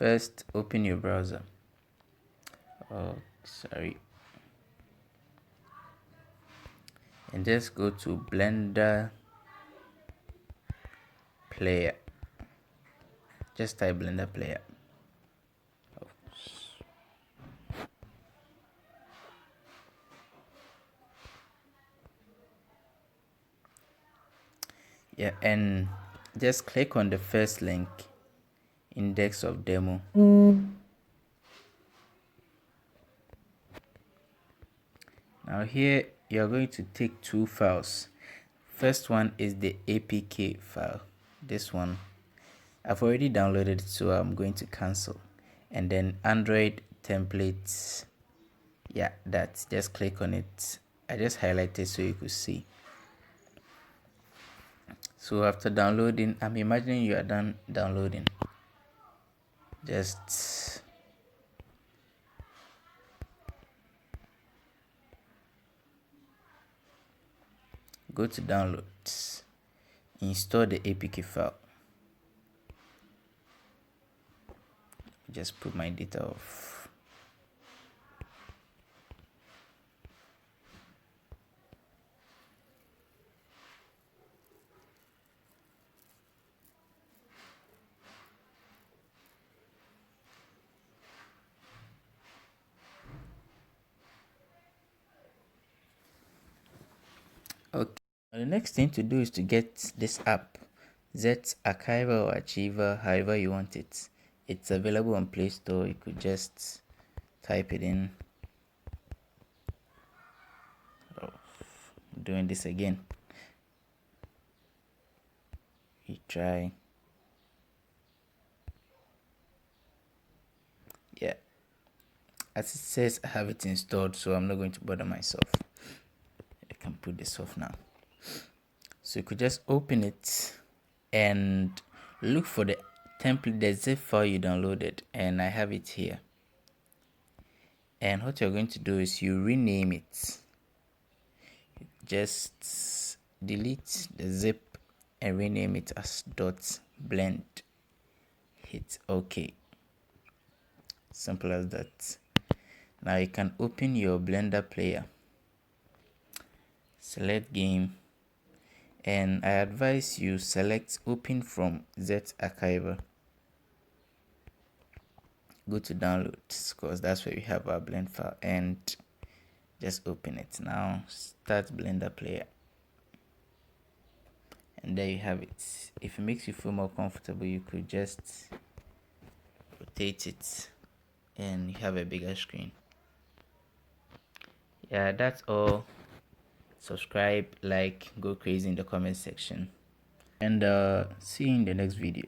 first open your browser. Oh, sorry. And just go to Blender Player. Just type Blender Player. Yeah, and just click on the first link, index of demo. Now here you're going to take two files. First one is the APK file. This one I've already downloaded it, so I'm going to cancel. And then Android templates, yeah, that, just click on it. I just highlighted so you could see. So after downloading, I'm imagining you are done downloading. Just go to downloads, install the APK file. Just put my data off. Okay, the next thing to do is to get this app, Z-Archiver or Archiver, however you want it. It's available on Play Store. You could just type it in. Oh, doing this again. We try. Yeah, as it says, I have it installed, so I'm not going to bother myself. I can put this off now. So you could just open it and look for the template, the zip file you downloaded, and I have it here. And what you're going to do is you rename it. Just delete the zip and rename it as .blend. Hit OK. Simple as that. Now you can open your Blender player, select game, and I advise you select open from Z-Archiver. Go to downloads because that's where we have our blend file, and just open it. Now start Blender player, and there you have it. If it makes you feel more comfortable, you could just rotate it and you have a bigger screen. Yeah, that's all. Subscribe, like, go crazy in the comment section, and see you in the next video.